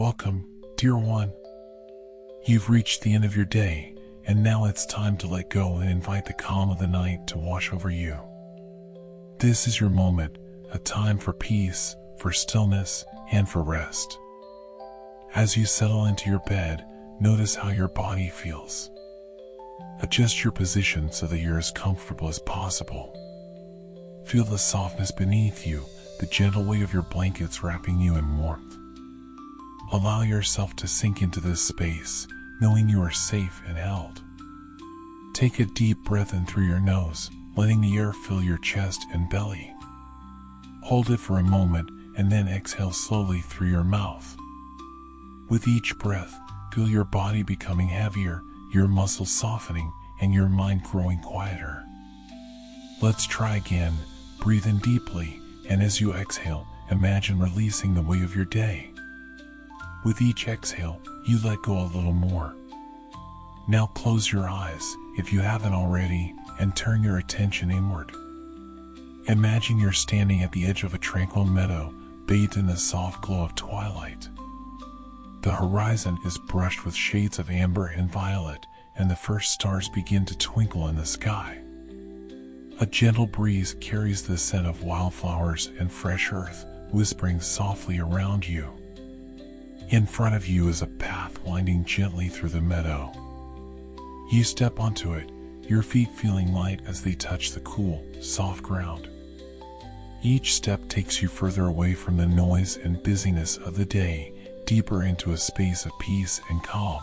Welcome, dear one. You've reached the end of your day, and now it's time to let go and invite the calm of the night to wash over you. This is your moment, a time for peace, for stillness, and for rest. As you settle into your bed, notice how your body feels. Adjust your position so that you're as comfortable as possible. Feel the softness beneath you, the gentle weight of your blankets wrapping you in warmth. Allow yourself to sink into this space, knowing you are safe and held. Take a deep breath in through your nose, letting the air fill your chest and belly. Hold it for a moment and then exhale slowly through your mouth. With each breath, feel your body becoming heavier, your muscles softening, and your mind growing quieter. Let's try again. Breathe in deeply, and as you exhale, imagine releasing the weight of your day. With each exhale, you let go a little more. Now close your eyes, if you haven't already, and turn your attention inward. Imagine you're standing at the edge of a tranquil meadow, bathed in the soft glow of twilight. The horizon is brushed with shades of amber and violet, and the first stars begin to twinkle in the sky. A gentle breeze carries the scent of wildflowers and fresh earth, whispering softly around you. In front of you is a path winding gently through the meadow. You step onto it, your feet feeling light as they touch the cool, soft ground. Each step takes you further away from the noise and busyness of the day, deeper into a space of peace and calm.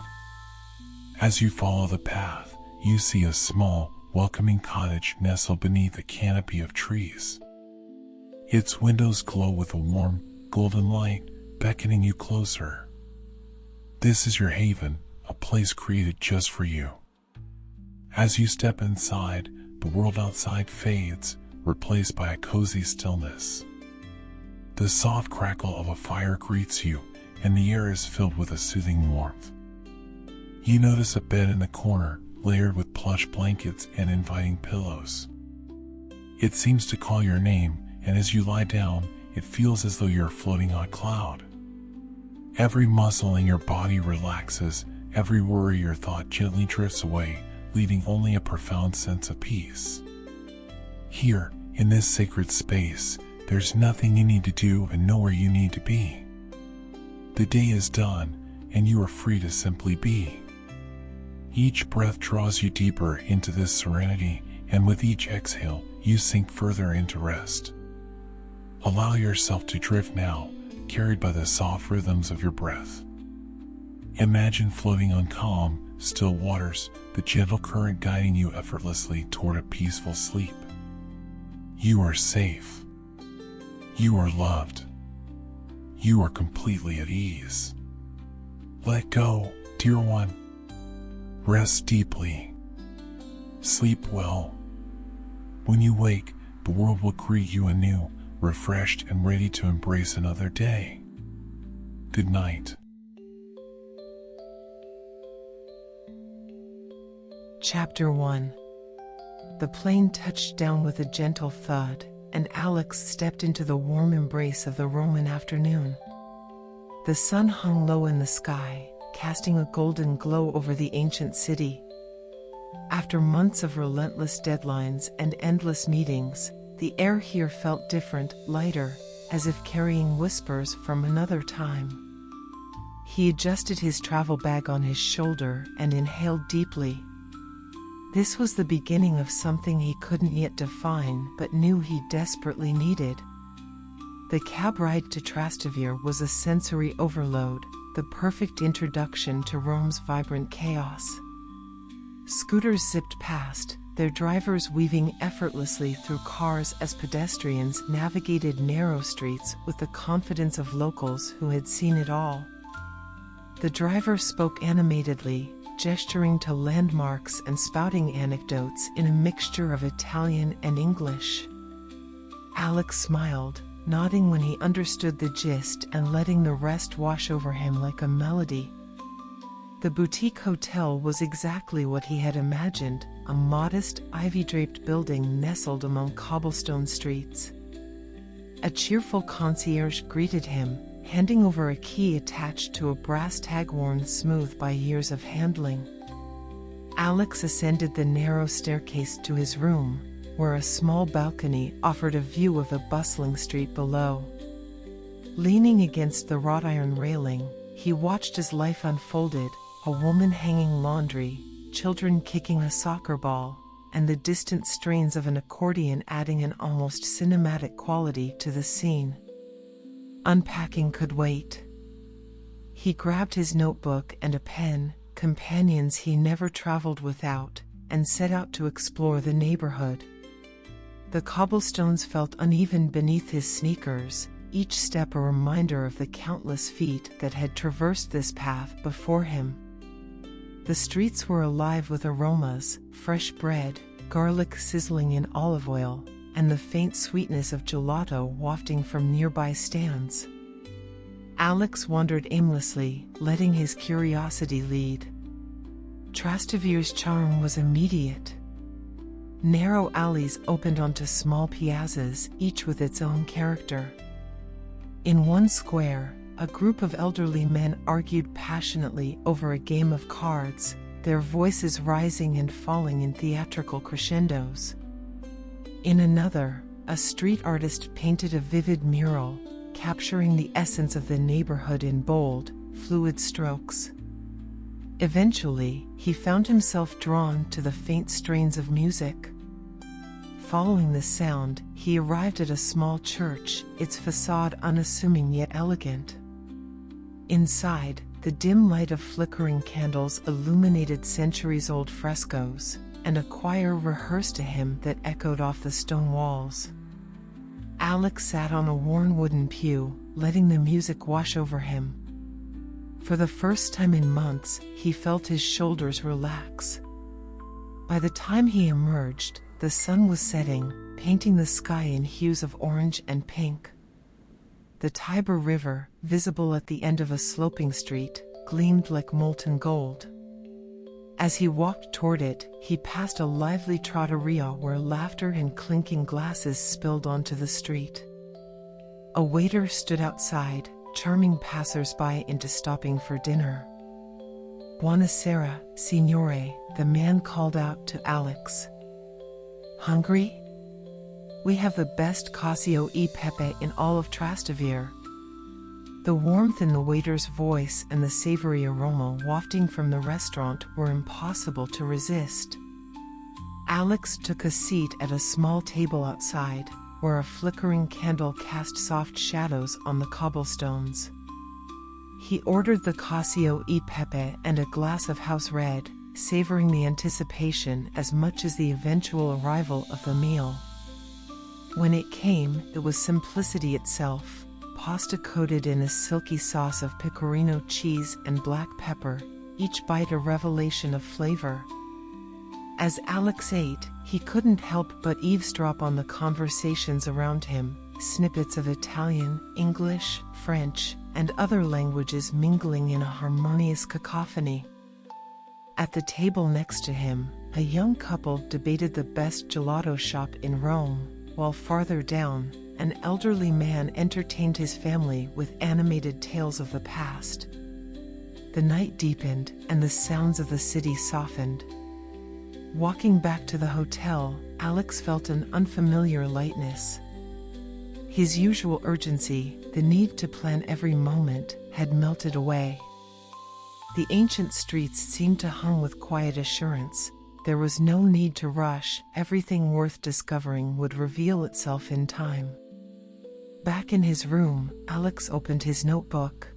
As you follow the path, you see a small, welcoming cottage nestled beneath a canopy of trees. Its windows glow with a warm, golden light, beckoning you closer. This is your haven, a place created just for you. As you step inside, the world outside fades, replaced by a cozy stillness. The soft crackle of a fire greets you, and the air is filled with a soothing warmth. You notice a bed in the corner, layered with plush blankets and inviting pillows. It seems to call your name, and as you lie down, it feels as though you're floating on a cloud. Every muscle in your body relaxes, every worry or thought gently drifts away, leaving only a profound sense of peace. Here, in this sacred space, there's nothing you need to do and nowhere you need to be. The day is done, and you are free to simply be. Each breath draws you deeper into this serenity, and with each exhale, you sink further into rest. Allow yourself to drift now, carried by the soft rhythms of your breath. Imagine floating on calm, still waters, the gentle current guiding you effortlessly toward a peaceful sleep. You are safe. You are loved. You are completely at ease. Let go, dear one. Rest deeply. Sleep well. When you wake, the world will greet you anew, refreshed and ready to embrace another day. Good night. Chapter 1. The plane touched down with a gentle thud, and Alex stepped into the warm embrace of the Roman afternoon. The sun hung low in the sky, casting a golden glow over the ancient city. After months of relentless deadlines and endless meetings, the air here felt different, lighter, as if carrying whispers from another time. He adjusted his travel bag on his shoulder and inhaled deeply. This was the beginning of something he couldn't yet define but knew he desperately needed. The cab ride to Trastevere was a sensory overload, the perfect introduction to Rome's vibrant chaos. Scooters zipped past, their drivers weaving effortlessly through cars as pedestrians navigated narrow streets with the confidence of locals who had seen it all. The driver spoke animatedly, gesturing to landmarks and spouting anecdotes in a mixture of Italian and English. Alex smiled, nodding when he understood the gist and letting the rest wash over him like a melody. The boutique hotel was exactly what he had imagined, a modest, ivy-draped building nestled among cobblestone streets. A cheerful concierge greeted him, handing over a key attached to a brass tag worn smooth by years of handling. Alex ascended the narrow staircase to his room, where a small balcony offered a view of the bustling street below. Leaning against the wrought iron railing, he watched as life unfolded, a woman hanging laundry, children kicking a soccer ball, and the distant strains of an accordion adding an almost cinematic quality to the scene. Unpacking could wait. He grabbed his notebook and a pen, companions he never traveled without, and set out to explore the neighborhood. The cobblestones felt uneven beneath his sneakers, each step a reminder of the countless feet that had traversed this path before him. The streets were alive with aromas, fresh bread, garlic sizzling in olive oil, and the faint sweetness of gelato wafting from nearby stands. Alex wandered aimlessly, letting his curiosity lead. Trastevere's charm was immediate. Narrow alleys opened onto small piazzas, each with its own character. In one square, a group of elderly men argued passionately over a game of cards, their voices rising and falling in theatrical crescendos. In another, a street artist painted a vivid mural, capturing the essence of the neighborhood in bold, fluid strokes. Eventually, he found himself drawn to the faint strains of music. Following the sound, he arrived at a small church, its facade unassuming yet elegant. Inside, the dim light of flickering candles illuminated centuries-old frescoes, and a choir rehearsed a hymn that echoed off the stone walls. Alex sat on a worn wooden pew, letting the music wash over him. For the first time in months, he felt his shoulders relax. By the time he emerged, the sun was setting, painting the sky in hues of orange and pink. The Tiber River, visible at the end of a sloping street, gleamed like molten gold. As he walked toward it, he passed a lively trattoria where laughter and clinking glasses spilled onto the street. A waiter stood outside, charming passers-by into stopping for dinner. "Buonasera, signore," the man called out to Alex. "Hungry? We have the best cacio e pepe in all of Trastevere." The warmth in the waiter's voice and the savory aroma wafting from the restaurant were impossible to resist. Alex took a seat at a small table outside, where a flickering candle cast soft shadows on the cobblestones. He ordered the cacio e pepe and a glass of house red, savoring the anticipation as much as the eventual arrival of the meal. When it came, it was simplicity itself, pasta coated in a silky sauce of pecorino cheese and black pepper, each bite a revelation of flavor. As Alex ate, he couldn't help but eavesdrop on the conversations around him, snippets of Italian, English, French, and other languages mingling in a harmonious cacophony. At the table next to him, a young couple debated the best gelato shop in Rome, while farther down, an elderly man entertained his family with animated tales of the past. The night deepened, and the sounds of the city softened. Walking back to the hotel, Alex felt an unfamiliar lightness. His usual urgency, the need to plan every moment, had melted away. The ancient streets seemed to hum with quiet assurance. There was no need to rush, everything worth discovering would reveal itself in time. Back in his room, Alex opened his notebook.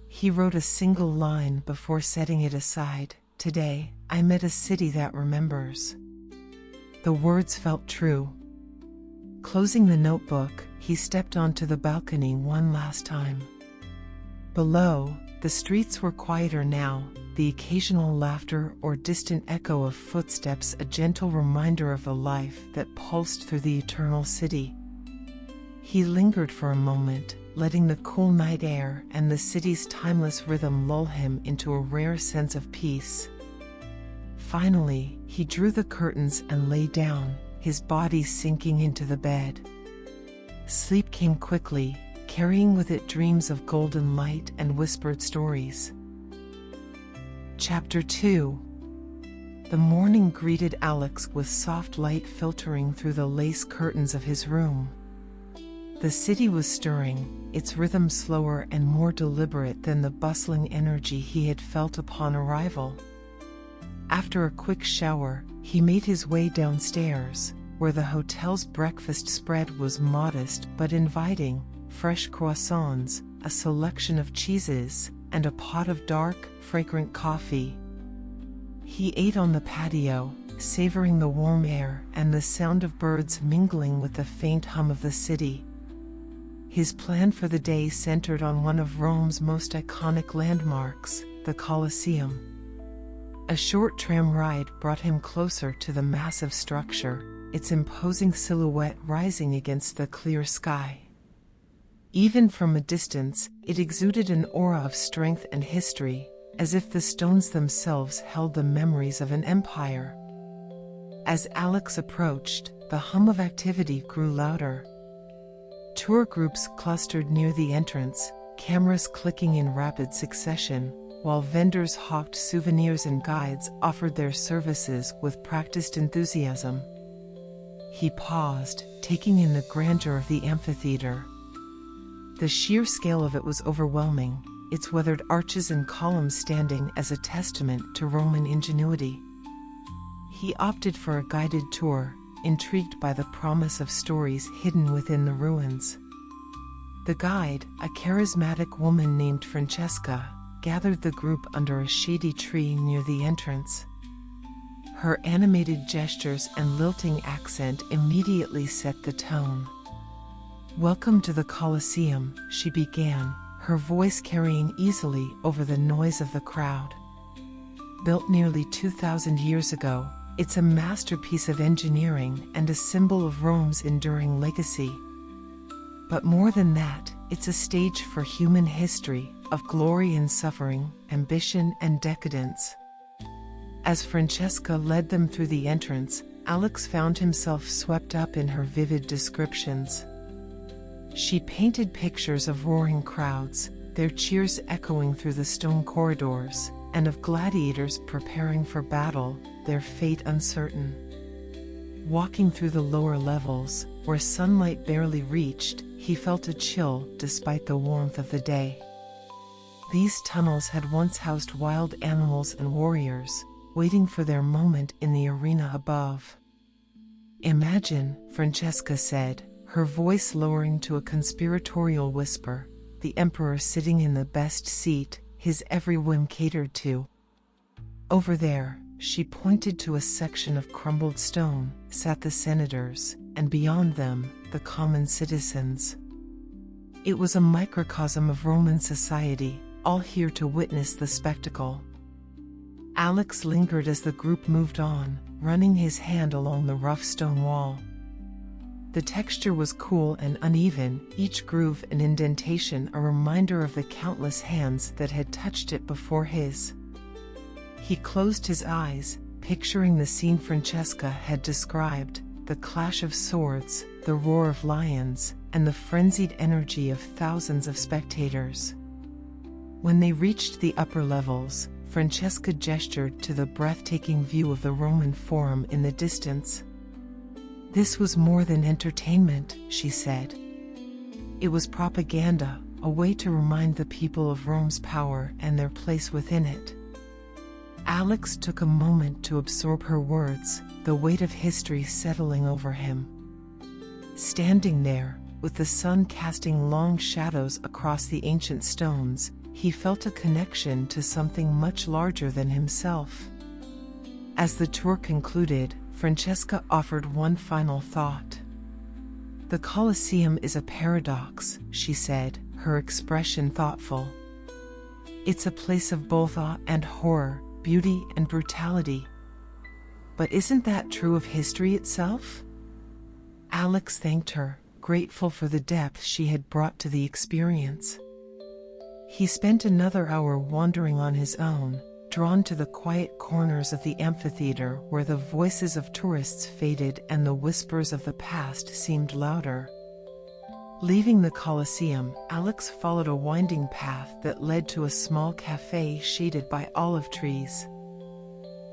He wrote a single line before setting it aside. "Today, I met a city that remembers." The words felt true. Closing the notebook, he stepped onto the balcony one last time. Below, the streets were quieter now, the occasional laughter or distant echo of footsteps a gentle reminder of the life that pulsed through the eternal city. He lingered for a moment, letting the cool night air and the city's timeless rhythm lull him into a rare sense of peace. Finally, he drew the curtains and lay down, his body sinking into the bed. Sleep came quickly, carrying with it dreams of golden light and whispered stories. Chapter 2. The morning greeted Alex with soft light filtering through the lace curtains of his room. The city was stirring, its rhythm slower and more deliberate than the bustling energy he had felt upon arrival. After a quick shower, he made his way downstairs, where the hotel's breakfast spread was modest but inviting: fresh croissants, a selection of cheeses, and a pot of dark, fragrant coffee. He ate on the patio, savoring the warm air and the sound of birds mingling with the faint hum of the city. His plan for the day centered on one of Rome's most iconic landmarks, the Colosseum. A short tram ride brought him closer to the massive structure, its imposing silhouette rising against the clear sky. Even from a distance, it exuded an aura of strength and history, as if the stones themselves held the memories of an empire. As Alex approached, the hum of activity grew louder. Tour groups clustered near the entrance, cameras clicking in rapid succession, while vendors hawked souvenirs and guides offered their services with practiced enthusiasm. He paused, taking in the grandeur of the amphitheater. The sheer scale of it was overwhelming, its weathered arches and columns standing as a testament to Roman ingenuity. He opted for a guided tour, intrigued by the promise of stories hidden within the ruins. The guide, a charismatic woman named Francesca, gathered the group under a shady tree near the entrance. Her animated gestures and lilting accent immediately set the tone. "Welcome to the Colosseum," she began, her voice carrying easily over the noise of the crowd. Built nearly 2,000 years ago, it's a masterpiece of engineering and a symbol of Rome's enduring legacy. But more than that, it's a stage for human history, of glory and suffering, ambition and decadence. As Francesca led them through the entrance, Alex found himself swept up in her vivid descriptions. She painted pictures of roaring crowds, their cheers echoing through the stone corridors, and of gladiators preparing for battle, their fate uncertain. Walking through the lower levels, where sunlight barely reached, he felt a chill despite the warmth of the day. These tunnels had once housed wild animals and warriors, waiting for their moment in the arena above. "Imagine," Francesca said, her voice lowering to a conspiratorial whisper, "the emperor sitting in the best seat, his every whim catered to. Over there," she pointed to a section of crumbled stone, "sat the senators, and beyond them, the common citizens." It was a microcosm of Roman society, all here to witness the spectacle. Alex lingered as the group moved on, running his hand along the rough stone wall. The texture was cool and uneven, each groove and indentation a reminder of the countless hands that had touched it before his. He closed his eyes, picturing the scene Francesca had described: the clash of swords, the roar of lions, and the frenzied energy of thousands of spectators. When they reached the upper levels, Francesca gestured to the breathtaking view of the Roman Forum in the distance. "This was more than entertainment," she said. "It was propaganda, a way to remind the people of Rome's power and their place within it." Alex took a moment to absorb her words, the weight of history settling over him. Standing there, with the sun casting long shadows across the ancient stones, he felt a connection to something much larger than himself. As the tour concluded, Francesca offered one final thought. "The Colosseum is a paradox," she said, her expression thoughtful. "It's a place of both awe and horror, beauty and brutality. But isn't that true of history itself?" Alex thanked her, grateful for the depth she had brought to the experience. He spent another hour wandering on his own, drawn to the quiet corners of the amphitheater where the voices of tourists faded and the whispers of the past seemed louder. Leaving the Colosseum, Alex followed a winding path that led to a small cafe shaded by olive trees.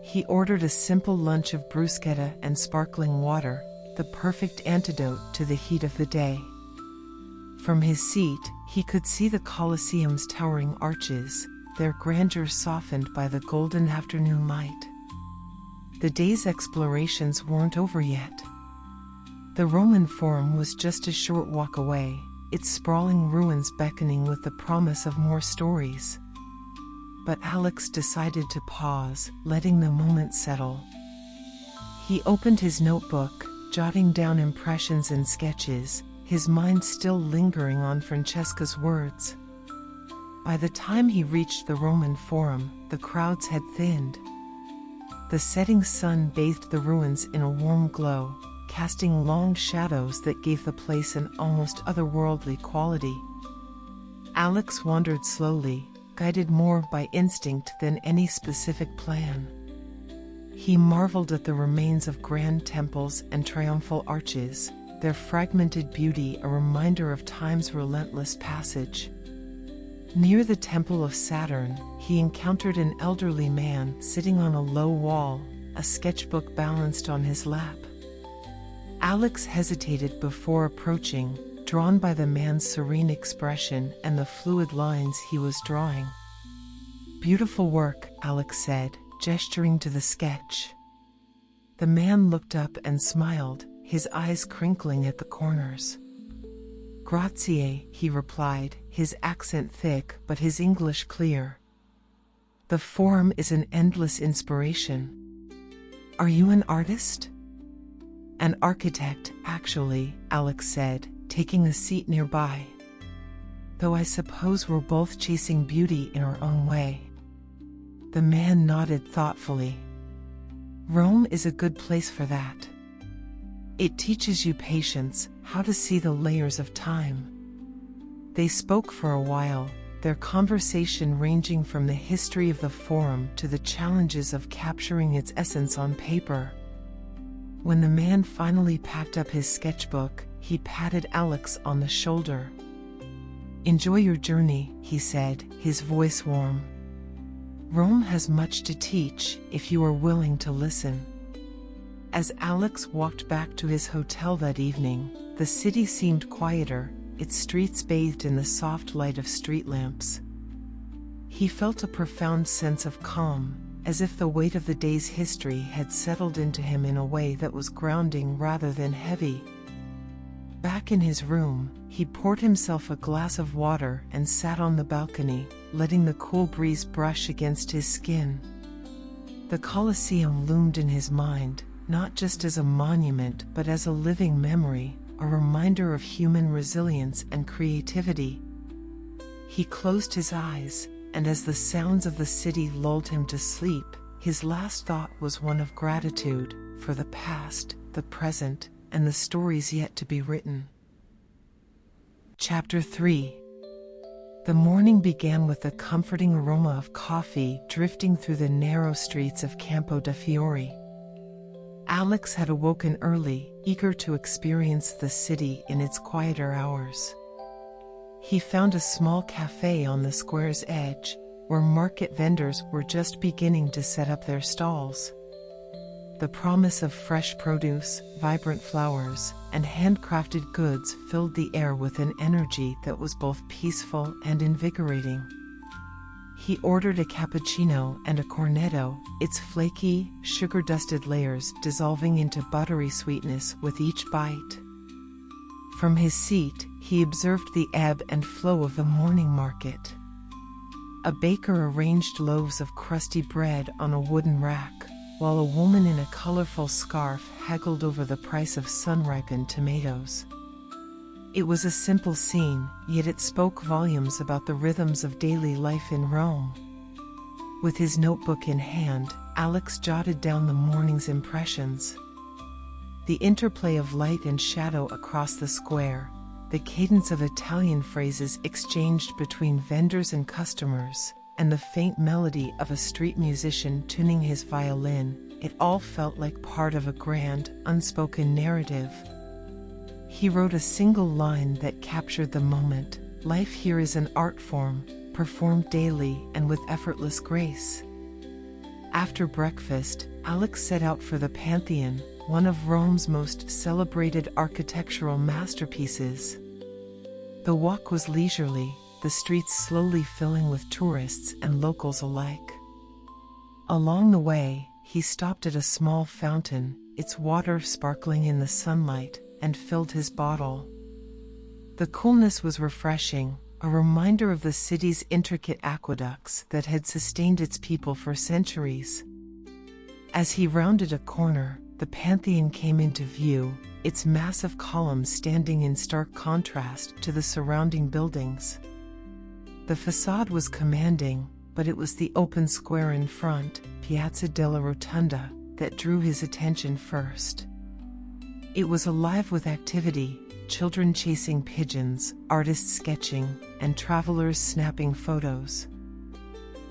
He ordered a simple lunch of bruschetta and sparkling water, the perfect antidote to the heat of the day. From his seat, he could see the Colosseum's towering arches, their grandeur softened by the golden afternoon light. The day's explorations weren't over yet. The Roman Forum was just a short walk away, its sprawling ruins beckoning with the promise of more stories. But Alex decided to pause, letting the moment settle. He opened his notebook, jotting down impressions and sketches, his mind still lingering on Francesca's words. By the time he reached the Roman Forum, the crowds had thinned. The setting sun bathed the ruins in a warm glow, casting long shadows that gave the place an almost otherworldly quality. Alex wandered slowly, guided more by instinct than any specific plan. He marveled at the remains of grand temples and triumphal arches, their fragmented beauty a reminder of time's relentless passage. Near the Temple of Saturn, he encountered an elderly man sitting on a low wall, a sketchbook balanced on his lap. Alex hesitated before approaching, drawn by the man's serene expression and the fluid lines he was drawing. "Beautiful work," Alex said, gesturing to the sketch. The man looked up and smiled, his eyes crinkling at the corners. "Grazie," he replied, his accent thick but his English clear. "The Forum is an endless inspiration. Are you an artist?" "An architect, actually," Alex said, taking a seat nearby. "Though I suppose we're both chasing beauty in our own way." The man nodded thoughtfully. "Rome is a good place for that. It teaches you patience, how to see the layers of time." They spoke for a while, their conversation ranging from the history of the Forum to the challenges of capturing its essence on paper. When the man finally packed up his sketchbook, he patted Alex on the shoulder. "Enjoy your journey," he said, his voice warm. "Rome has much to teach, if you are willing to listen." As Alex walked back to his hotel that evening, the city seemed quieter, its streets bathed in the soft light of street lamps. He felt a profound sense of calm, as if the weight of the day's history had settled into him in a way that was grounding rather than heavy. Back in his room, he poured himself a glass of water and sat on the balcony, letting the cool breeze brush against his skin. The Colosseum loomed in his mind, not just as a monument but as a living memory, a reminder of human resilience and creativity. He closed his eyes, and as the sounds of the city lulled him to sleep, his last thought was one of gratitude for the past, the present, and the stories yet to be written. Chapter 3. The morning began with the comforting aroma of coffee drifting through the narrow streets of Campo de' Fiori. Alex had awoken early, eager to experience the city in its quieter hours. He found a small cafe on the square's edge, where market vendors were just beginning to set up their stalls. The promise of fresh produce, vibrant flowers, and handcrafted goods filled the air with an energy that was both peaceful and invigorating. He ordered a cappuccino and a cornetto, its flaky, sugar-dusted layers dissolving into buttery sweetness with each bite. From his seat, he observed the ebb and flow of the morning market. A baker arranged loaves of crusty bread on a wooden rack, while a woman in a colorful scarf haggled over the price of sun-ripened tomatoes. It was a simple scene, yet it spoke volumes about the rhythms of daily life in Rome. With his notebook in hand, Alex jotted down the morning's impressions. The interplay of light and shadow across the square, the cadence of Italian phrases exchanged between vendors and customers, and the faint melody of a street musician tuning his violin, it all felt like part of a grand, unspoken narrative. He wrote a single line that captured the moment. Life here is an art form, performed daily and with effortless grace. After breakfast, Alex set out for the Pantheon, one of Rome's most celebrated architectural masterpieces. The walk was leisurely, the streets slowly filling with tourists and locals alike. Along the way, he stopped at a small fountain, its water sparkling in the sunlight, and filled his bottle. The coolness was refreshing, a reminder of the city's intricate aqueducts that had sustained its people for centuries. As he rounded a corner, the Pantheon came into view, its massive columns standing in stark contrast to the surrounding buildings. The facade was commanding, but it was the open square in front, Piazza della Rotunda, that drew his attention first. It was alive with activity, children chasing pigeons, artists sketching, and travelers snapping photos.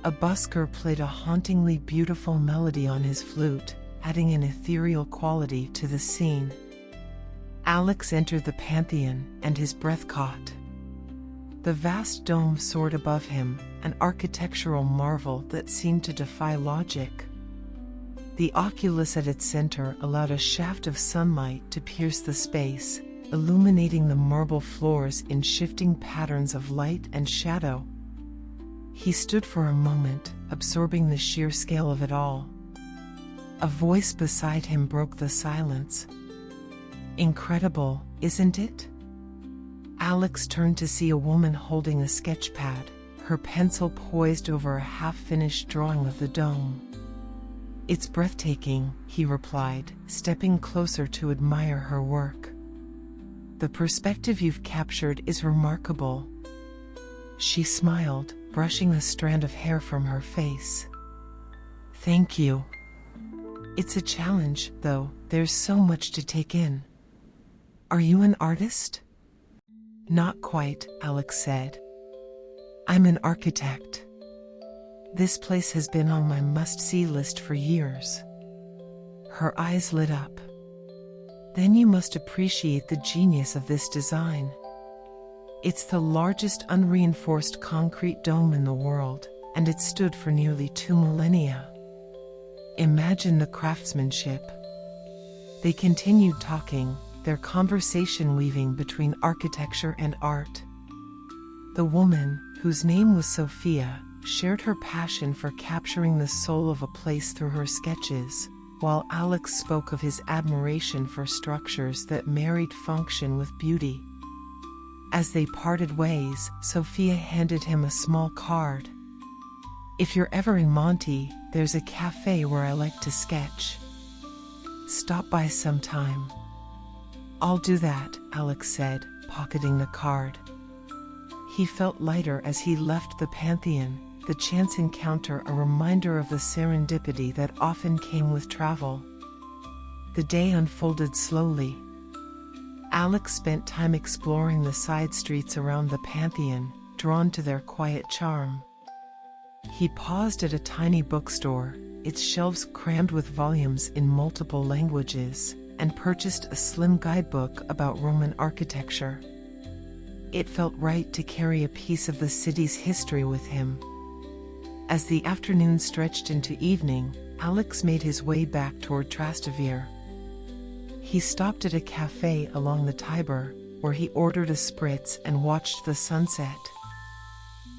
A busker played a hauntingly beautiful melody on his flute, adding an ethereal quality to the scene. Alex entered the Pantheon, and his breath caught. The vast dome soared above him, an architectural marvel that seemed to defy logic. The oculus at its center allowed a shaft of sunlight to pierce the space, illuminating the marble floors in shifting patterns of light and shadow. He stood for a moment, absorbing the sheer scale of it all. A voice beside him broke the silence. "Incredible, isn't it?" Alex turned to see a woman holding a sketch pad, her pencil poised over a half-finished drawing of the dome. "It's breathtaking," he replied, stepping closer to admire her work. "The perspective you've captured is remarkable." She smiled, brushing a strand of hair from her face. "Thank you. It's a challenge, though, there's so much to take in." "Are you an artist?" "Not quite," Alex said. "I'm an architect. This place has been on my must-see list for years." Her eyes lit up. "Then you must appreciate the genius of this design. It's the largest unreinforced concrete dome in the world, and it stood for nearly 2 millennia. Imagine the craftsmanship." They continued talking, their conversation weaving between architecture and art. The woman, whose name was Sophia, shared her passion for capturing the soul of a place through her sketches, while Alex spoke of his admiration for structures that married function with beauty. As they parted ways, Sophia handed him a small card. "If you're ever in Monte, there's a cafe where I like to sketch. Stop by sometime." "I'll do that," Alex said, pocketing the card. He felt lighter as he left the Pantheon, the chance encounter a reminder of the serendipity that often came with travel. The day unfolded slowly. Alex spent time exploring the side streets around the Pantheon, drawn to their quiet charm. He paused at a tiny bookstore, its shelves crammed with volumes in multiple languages, and purchased a slim guidebook about Roman architecture. It felt right to carry a piece of the city's history with him. As the afternoon stretched into evening, Alex made his way back toward Trastevere. He stopped at a cafe along the Tiber, where he ordered a spritz and watched the sunset.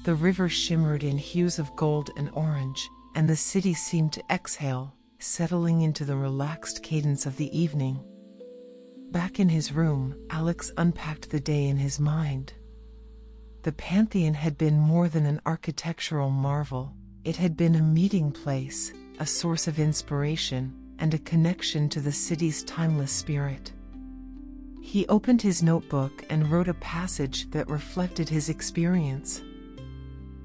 The river shimmered in hues of gold and orange, and the city seemed to exhale, settling into the relaxed cadence of the evening. Back in his room, Alex unpacked the day in his mind. The Pantheon had been more than an architectural marvel. It had been a meeting place, a source of inspiration, and a connection to the city's timeless spirit. He opened his notebook and wrote a passage that reflected his experience.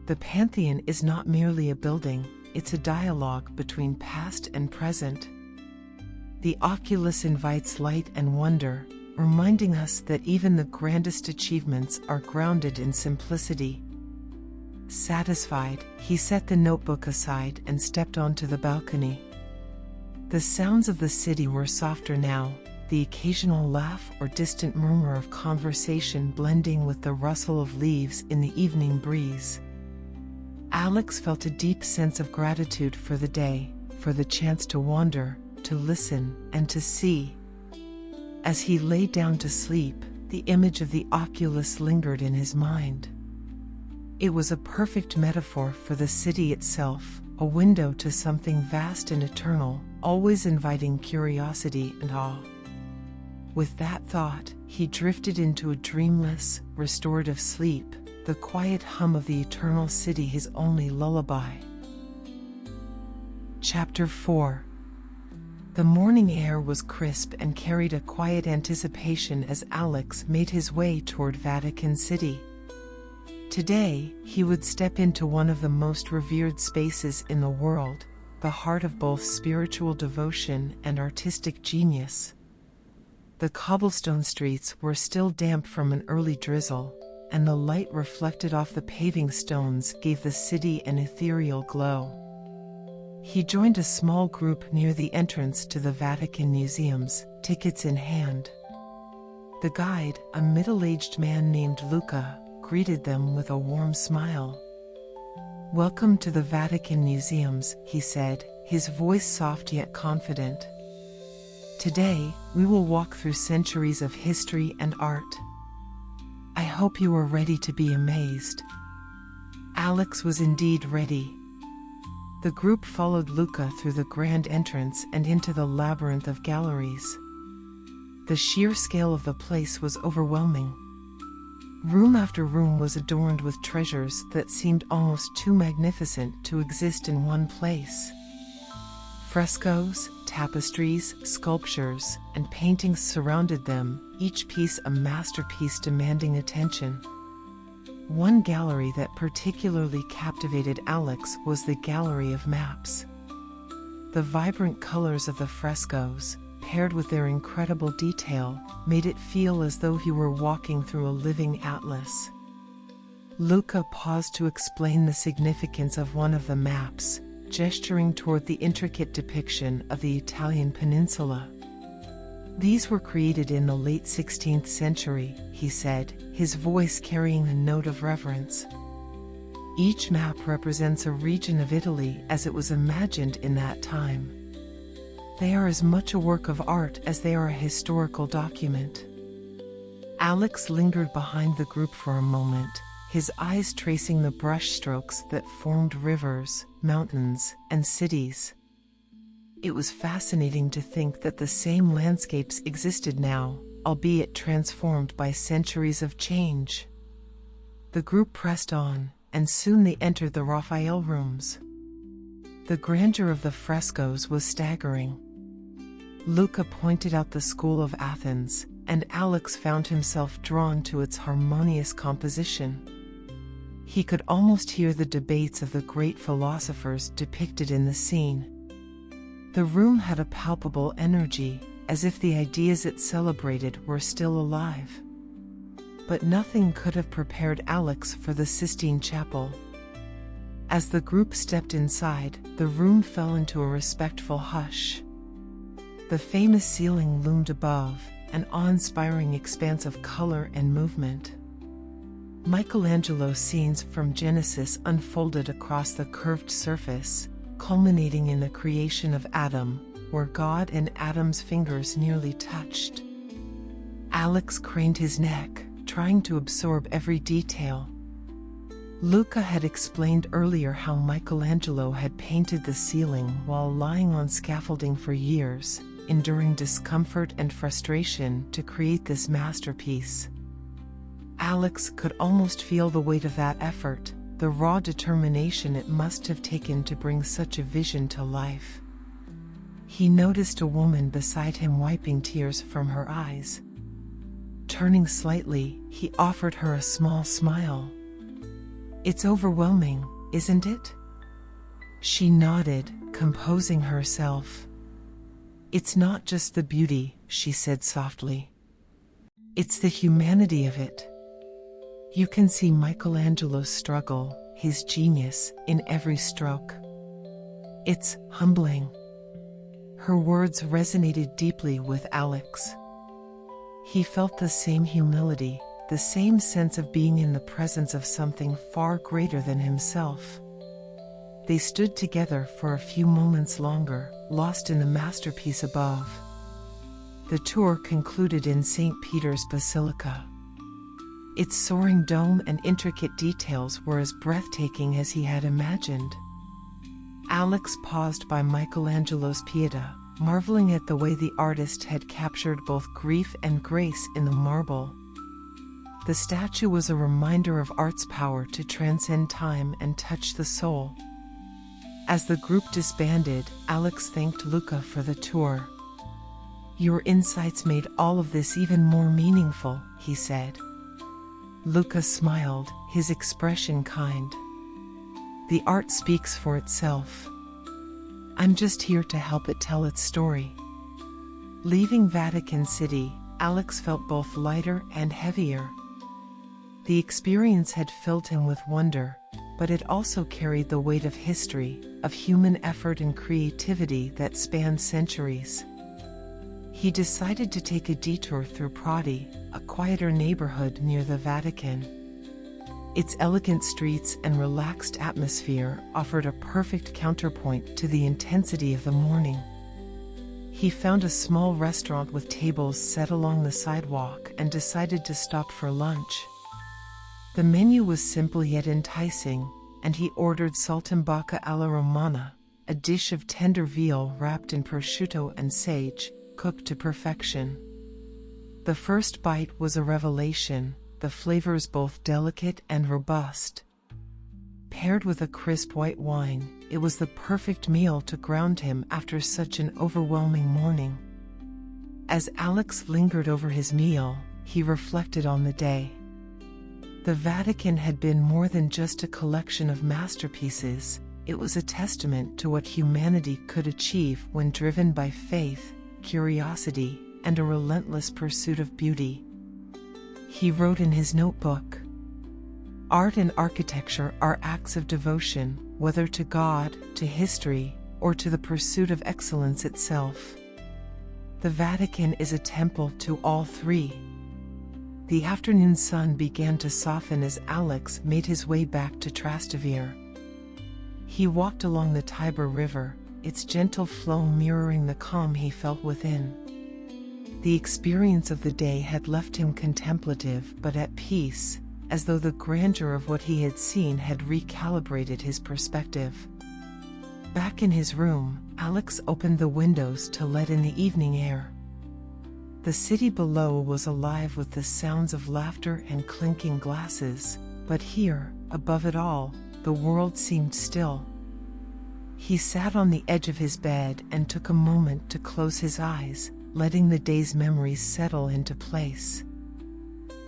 The Pantheon is not merely a building, it's a dialogue between past and present. The oculus invites light and wonder, reminding us that even the grandest achievements are grounded in simplicity. Satisfied, he set the notebook aside and stepped onto the balcony. The sounds of the city were softer now, the occasional laugh or distant murmur of conversation blending with the rustle of leaves in the evening breeze. Alex felt a deep sense of gratitude for the day, for the chance to wander, to listen, and to see. As he lay down to sleep, the image of the oculus lingered in his mind. It was a perfect metaphor for the city itself, a window to something vast and eternal, always inviting curiosity and awe. With that thought, he drifted into a dreamless, restorative sleep, the quiet hum of the eternal city his only lullaby. Chapter 4. The morning air was crisp and carried a quiet anticipation as Alex made his way toward Vatican City. Today, he would step into one of the most revered spaces in the world, the heart of both spiritual devotion and artistic genius. The cobblestone streets were still damp from an early drizzle, and the light reflected off the paving stones gave the city an ethereal glow. He joined a small group near the entrance to the Vatican museums, tickets in hand. The guide, a middle-aged man named Luca, greeted them with a warm smile. "Welcome to the Vatican museums," he said, his voice soft yet confident. "Today, we will walk through centuries of history and art. I hope you are ready to be amazed." Alex was indeed ready. The group followed Luca through the grand entrance and into the labyrinth of galleries. The sheer scale of the place was overwhelming. Room after room was adorned with treasures that seemed almost too magnificent to exist in one place. Frescoes, tapestries, sculptures, and paintings surrounded them, each piece a masterpiece demanding attention. One gallery that particularly captivated Alex was the Gallery of Maps. The vibrant colors of the frescoes, paired with their incredible detail, made it feel as though he were walking through a living atlas. Luca paused to explain the significance of one of the maps, gesturing toward the intricate depiction of the Italian peninsula. "These were created in the late 16th century," he said, his voice carrying a note of reverence. "Each map represents a region of Italy as it was imagined in that time. They are as much a work of art as they are a historical document." Alex lingered behind the group for a moment, his eyes tracing the brushstrokes that formed rivers, mountains, and cities. It was fascinating to think that the same landscapes existed now, albeit transformed by centuries of change. The group pressed on, and soon they entered the Raphael rooms. The grandeur of the frescoes was staggering. Luca pointed out the school of Athens, and Alex found himself drawn to its harmonious composition. He could almost hear the debates of the great philosophers depicted in the scene. The room had a palpable energy, as if the ideas it celebrated were still alive. But nothing could have prepared Alex for the Sistine Chapel. As the group stepped inside, the room fell into a respectful hush. The famous ceiling loomed above, an awe-inspiring expanse of color and movement. Michelangelo's scenes from Genesis unfolded across the curved surface, culminating in the creation of Adam, where God and Adam's fingers nearly touched. Alex craned his neck, trying to absorb every detail. Luca had explained earlier how Michelangelo had painted the ceiling while lying on scaffolding for years, enduring discomfort and frustration to create this masterpiece. Alex could almost feel the weight of that effort, the raw determination it must have taken to bring such a vision to life. He noticed a woman beside him wiping tears from her eyes. Turning slightly, he offered her a small smile. "It's overwhelming, isn't it?" She nodded, composing herself. "It's not just the beauty," she said softly. "It's the humanity of it. You can see Michelangelo's struggle, his genius, in every stroke. It's humbling." Her words resonated deeply with Alex. He felt the same humility, the same sense of being in the presence of something far greater than himself. They stood together for a few moments longer, lost in the masterpiece above. The tour concluded in St. Peter's Basilica. Its soaring dome and intricate details were as breathtaking as he had imagined. Alex paused by Michelangelo's Pieta, marveling at the way the artist had captured both grief and grace in the marble. The statue was a reminder of art's power to transcend time and touch the soul. As the group disbanded, Alex thanked Luca for the tour. "Your insights made all of this even more meaningful," he said. Luca smiled, his expression kind. "The art speaks for itself. I'm just here to help it tell its story." Leaving Vatican City, Alex felt both lighter and heavier. The experience had filled him with wonder, but it also carried the weight of history, of human effort and creativity that spanned centuries. He decided to take a detour through Prati, a quieter neighborhood near the Vatican. Its elegant streets and relaxed atmosphere offered a perfect counterpoint to the intensity of the morning. He found a small restaurant with tables set along the sidewalk and decided to stop for lunch. The menu was simple yet enticing, and he ordered saltimbocca alla romana, a dish of tender veal wrapped in prosciutto and sage, cooked to perfection. The first bite was a revelation, the flavors both delicate and robust. Paired with a crisp white wine, it was the perfect meal to ground him after such an overwhelming morning. As Alex lingered over his meal, he reflected on the day. The Vatican had been more than just a collection of masterpieces. It was a testament to what humanity could achieve when driven by faith, curiosity, and a relentless pursuit of beauty. He wrote in his notebook, "Art and architecture are acts of devotion, whether to God, to history, or to the pursuit of excellence itself. The Vatican is a temple to all three." The afternoon sun began to soften as Alex made his way back to Trastevere. He walked along the Tiber River, its gentle flow mirroring the calm he felt within. The experience of the day had left him contemplative but at peace, as though the grandeur of what he had seen had recalibrated his perspective. Back in his room, Alex opened the windows to let in the evening air. The city below was alive with the sounds of laughter and clinking glasses, but here, above it all, the world seemed still. He sat on the edge of his bed and took a moment to close his eyes, letting the day's memories settle into place.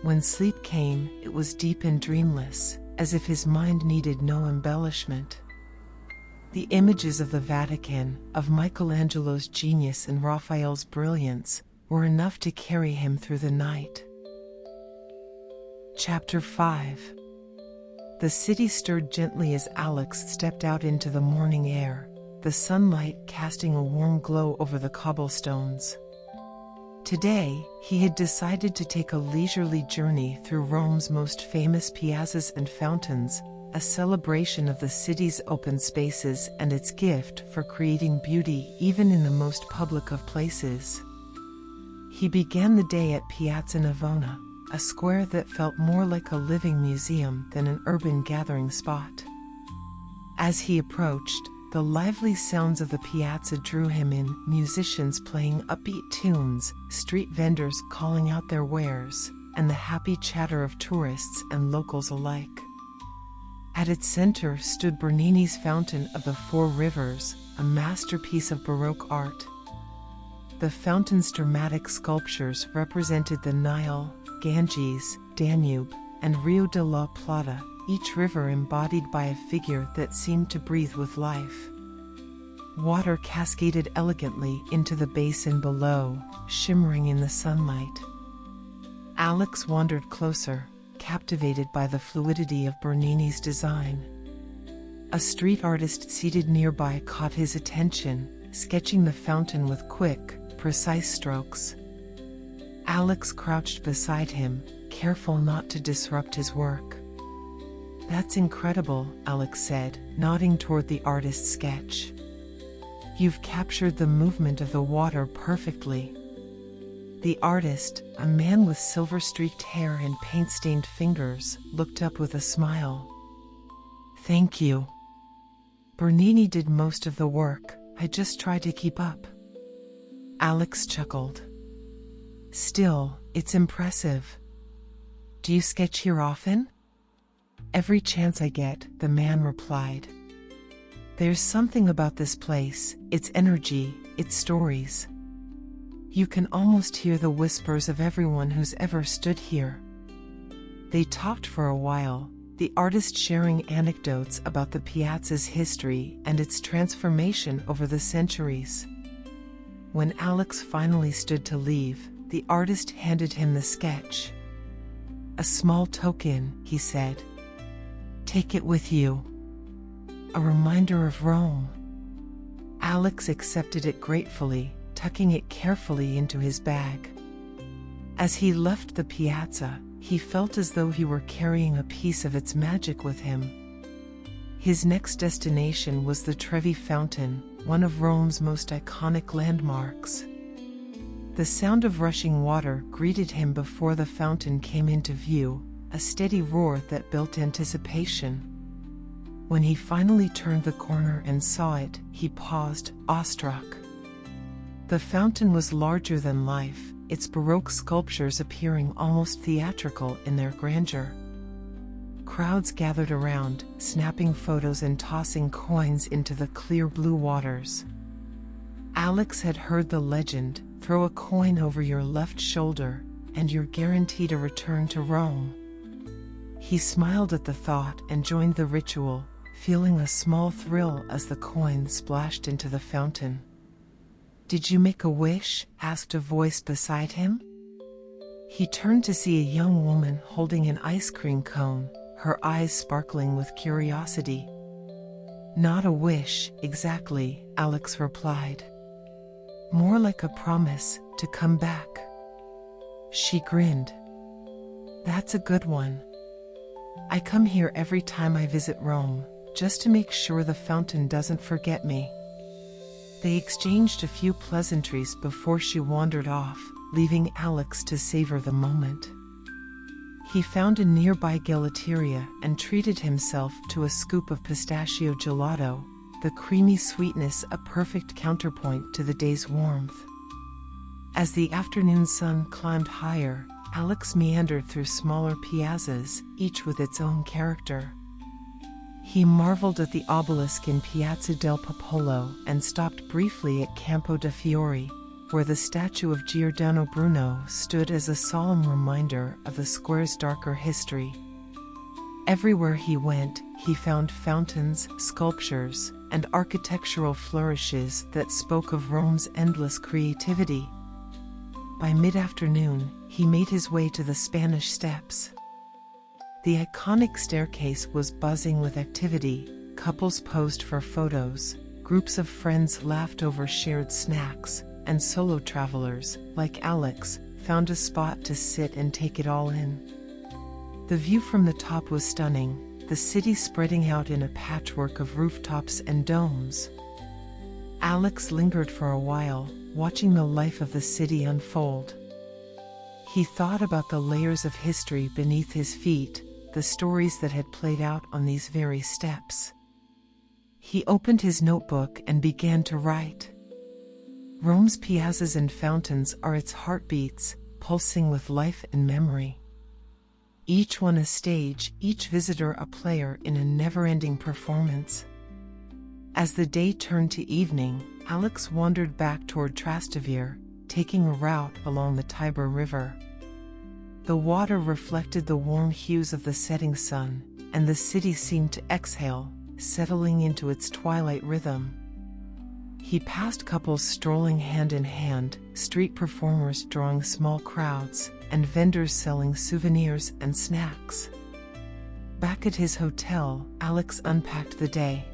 When sleep came, it was deep and dreamless, as if his mind needed no embellishment. The images of the Vatican, of Michelangelo's genius and Raphael's brilliance, were enough to carry him through the night. Chapter 5. The city stirred gently as Alex stepped out into the morning air, the sunlight casting a warm glow over the cobblestones. Today, he had decided to take a leisurely journey through Rome's most famous piazzas and fountains, a celebration of the city's open spaces and its gift for creating beauty even in the most public of places. He began the day at Piazza Navona, a square that felt more like a living museum than an urban gathering spot. As he approached, the lively sounds of the piazza drew him in, musicians playing upbeat tunes, street vendors calling out their wares, and the happy chatter of tourists and locals alike. At its center stood Bernini's Fountain of the Four Rivers, a masterpiece of Baroque art. The fountain's dramatic sculptures represented the Nile, Ganges, Danube, and Rio de la Plata, each river embodied by a figure that seemed to breathe with life. Water cascaded elegantly into the basin below, shimmering in the sunlight. Alex wandered closer, captivated by the fluidity of Bernini's design. A street artist seated nearby caught his attention, sketching the fountain with quick, precise strokes. Alex crouched beside him, careful not to disrupt his work. "That's incredible," Alex said, nodding toward the artist's sketch. "You've captured the movement of the water perfectly." The artist, a man with silver-streaked hair and paint-stained fingers, looked up with a smile. "Thank you. Bernini did most of the work, I just try to keep up." Alex chuckled. "Still, it's impressive. Do you sketch here often?" "Every chance I get," the man replied. "There's something about this place, its energy, its stories. You can almost hear the whispers of everyone who's ever stood here." They talked for a while, the artist sharing anecdotes about the piazza's history and its transformation over the centuries. When Alex finally stood to leave, the artist handed him the sketch. "A small token," he said. "Take it with you. A reminder of Rome." Alex accepted it gratefully, tucking it carefully into his bag. As he left the piazza, he felt as though he were carrying a piece of its magic with him. His next destination was the Trevi Fountain, one of Rome's most iconic landmarks. The sound of rushing water greeted him before the fountain came into view, a steady roar that built anticipation. When he finally turned the corner and saw it, he paused, awestruck. The fountain was larger than life, its Baroque sculptures appearing almost theatrical in their grandeur. Crowds gathered around, snapping photos and tossing coins into the clear blue waters. Alex had heard the legend, "Throw a coin over your left shoulder, and you're guaranteed a return to Rome." He smiled at the thought and joined the ritual, feeling a small thrill as the coin splashed into the fountain. "Did you make a wish?" asked a voice beside him. He turned to see a young woman holding an ice cream cone, her eyes sparkling with curiosity. "Not a wish, exactly," Alex replied. "More like a promise to come back." She grinned. "That's a good one. I come here every time I visit Rome, just to make sure the fountain doesn't forget me." They exchanged a few pleasantries before she wandered off, leaving Alex to savor the moment. He found a nearby gelateria and treated himself to a scoop of pistachio gelato, the creamy sweetness a perfect counterpoint to the day's warmth. As the afternoon sun climbed higher, Alex meandered through smaller piazzas, each with its own character. He marveled at the obelisk in Piazza del Popolo and stopped briefly at Campo de' Fiori, where the statue of Giordano Bruno stood as a solemn reminder of the square's darker history. Everywhere he went, he found fountains, sculptures, and architectural flourishes that spoke of Rome's endless creativity. By mid-afternoon, he made his way to the Spanish Steps. The iconic staircase was buzzing with activity, couples posed for photos, groups of friends laughed over shared snacks, and solo travelers, like Alex, found a spot to sit and take it all in. The view from the top was stunning, the city spreading out in a patchwork of rooftops and domes. Alex lingered for a while, watching the life of the city unfold. He thought about the layers of history beneath his feet, the stories that had played out on these very steps. He opened his notebook and began to write. Rome's piazzas and fountains are its heartbeats, pulsing with life and memory. Each one a stage, each visitor a player in a never-ending performance. As the day turned to evening, Alex wandered back toward Trastevere, taking a route along the Tiber River. The water reflected the warm hues of the setting sun, and the city seemed to exhale, settling into its twilight rhythm. He passed couples strolling hand in hand, street performers drawing small crowds, and vendors selling souvenirs and snacks. Back at his hotel, Alex unpacked the day.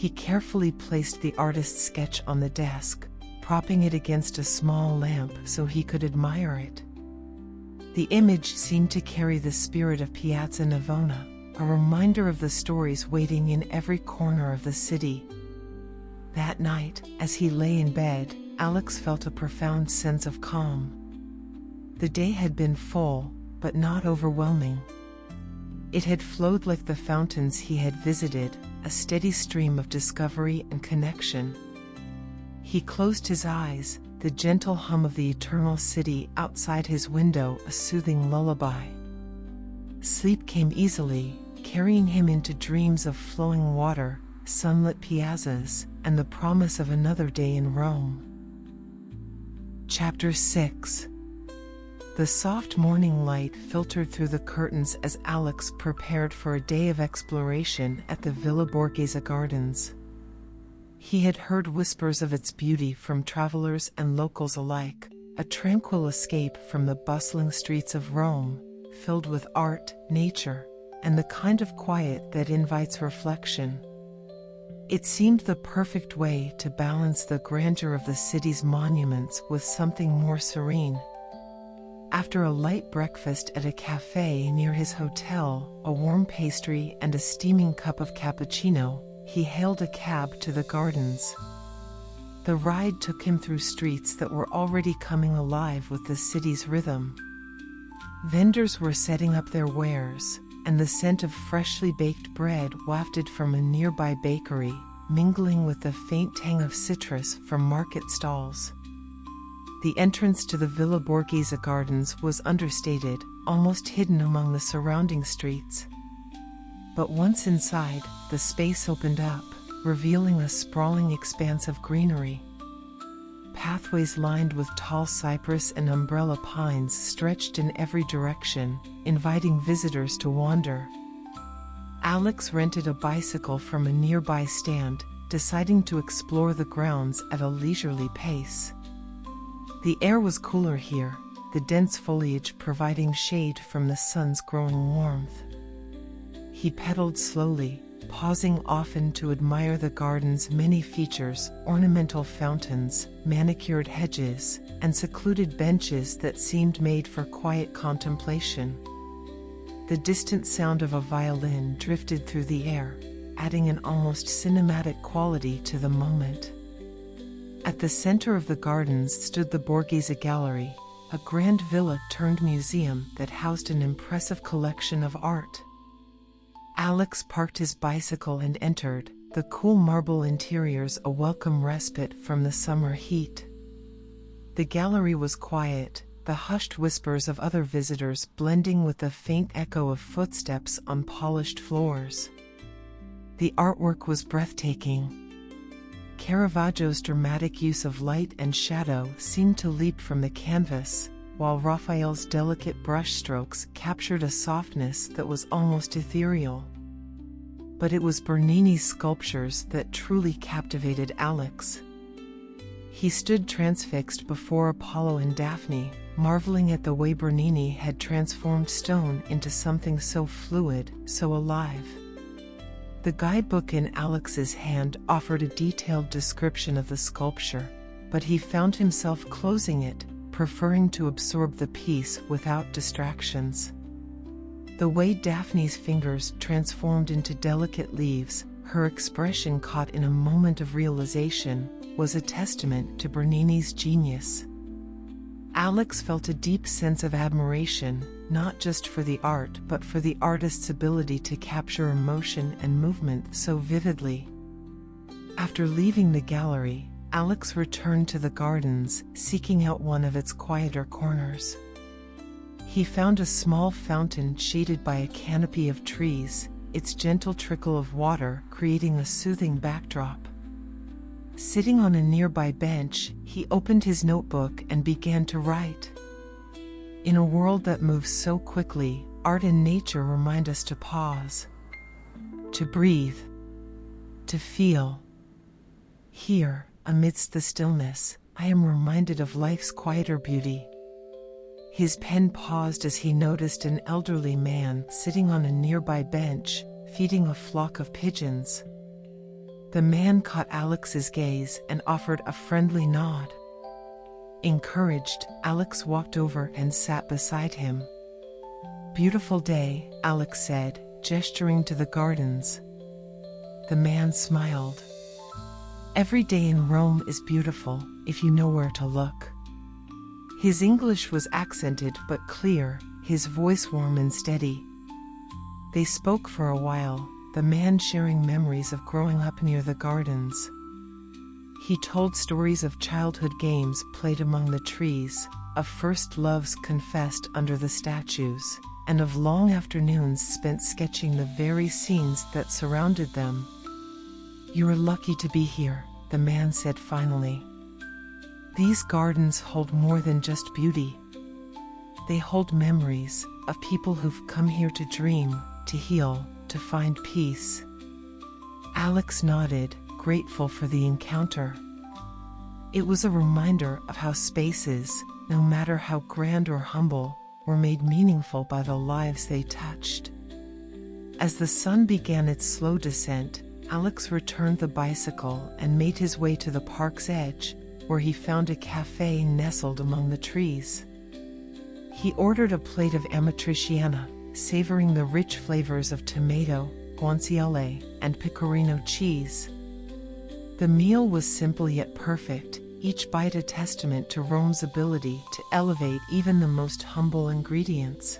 He carefully placed the artist's sketch on the desk, propping it against a small lamp so he could admire it. The image seemed to carry the spirit of Piazza Navona, a reminder of the stories waiting in every corner of the city. That night, as he lay in bed, Alex felt a profound sense of calm. The day had been full, but not overwhelming. It had flowed like the fountains he had visited, a steady stream of discovery and connection. He closed his eyes, the gentle hum of the eternal city outside his window a soothing lullaby. Sleep came easily, carrying him into dreams of flowing water, sunlit piazzas, and the promise of another day in Rome. Chapter 6. The soft morning light filtered through the curtains as Alex prepared for a day of exploration at the Villa Borghese Gardens. He had heard whispers of its beauty from travelers and locals alike, a tranquil escape from the bustling streets of Rome, filled with art, nature, and the kind of quiet that invites reflection. It seemed the perfect way to balance the grandeur of the city's monuments with something more serene. After a light breakfast at a cafe near his hotel, a warm pastry and a steaming cup of cappuccino, he hailed a cab to the gardens. The ride took him through streets that were already coming alive with the city's rhythm. Vendors were setting up their wares, and the scent of freshly baked bread wafted from a nearby bakery, mingling with the faint tang of citrus from market stalls. The entrance to the Villa Borghese Gardens was understated, almost hidden among the surrounding streets. But once inside, the space opened up, revealing a sprawling expanse of greenery. Pathways lined with tall cypress and umbrella pines stretched in every direction, inviting visitors to wander. Alex rented a bicycle from a nearby stand, deciding to explore the grounds at a leisurely pace. The air was cooler here, the dense foliage providing shade from the sun's growing warmth. He pedaled slowly, pausing often to admire the garden's many features, ornamental fountains, manicured hedges, and secluded benches that seemed made for quiet contemplation. The distant sound of a violin drifted through the air, adding an almost cinematic quality to the moment. At the center of the gardens stood the Borghese Gallery, a grand villa-turned-museum that housed an impressive collection of art. Alex parked his bicycle and entered, the cool marble interiors a welcome respite from the summer heat. The gallery was quiet, the hushed whispers of other visitors blending with the faint echo of footsteps on polished floors. The artwork was breathtaking. Caravaggio's dramatic use of light and shadow seemed to leap from the canvas, while Raphael's delicate brushstrokes captured a softness that was almost ethereal. But it was Bernini's sculptures that truly captivated Alex. He stood transfixed before Apollo and Daphne, marveling at the way Bernini had transformed stone into something so fluid, so alive. The guidebook in Alex's hand offered a detailed description of the sculpture, but he found himself closing it, preferring to absorb the piece without distractions. The way Daphne's fingers transformed into delicate leaves, her expression caught in a moment of realization, was a testament to Bernini's genius. Alex felt a deep sense of admiration, not just for the art but for the artist's ability to capture emotion and movement so vividly. After leaving the gallery, Alex returned to the gardens, seeking out one of its quieter corners. He found a small fountain shaded by a canopy of trees, its gentle trickle of water creating a soothing backdrop. Sitting on a nearby bench, he opened his notebook and began to write. In a world that moves so quickly, art and nature remind us to pause, to breathe, to feel. Here, amidst the stillness, I am reminded of life's quieter beauty. His pen paused as he noticed an elderly man sitting on a nearby bench, feeding a flock of pigeons. The man caught Alex's gaze and offered a friendly nod. Encouraged, Alex walked over and sat beside him. "Beautiful day," Alex said, gesturing to the gardens. The man smiled. "Every day in Rome is beautiful, if you know where to look." His English was accented but clear, his voice warm and steady. They spoke for a while, the man sharing memories of growing up near the gardens. He told stories of childhood games played among the trees, of first loves confessed under the statues, and of long afternoons spent sketching the very scenes that surrounded them. "You're lucky to be here," the man said finally. "These gardens hold more than just beauty. They hold memories of people who've come here to dream, to heal, to find peace." Alex nodded, grateful for the encounter. It was a reminder of how spaces, no matter how grand or humble, were made meaningful by the lives they touched. As the sun began its slow descent, Alex returned the bicycle and made his way to the park's edge, where he found a cafe nestled among the trees. He ordered a plate of amatriciana, savoring the rich flavors of tomato, guanciale, and pecorino cheese. The meal was simple yet perfect, each bite a testament to Rome's ability to elevate even the most humble ingredients.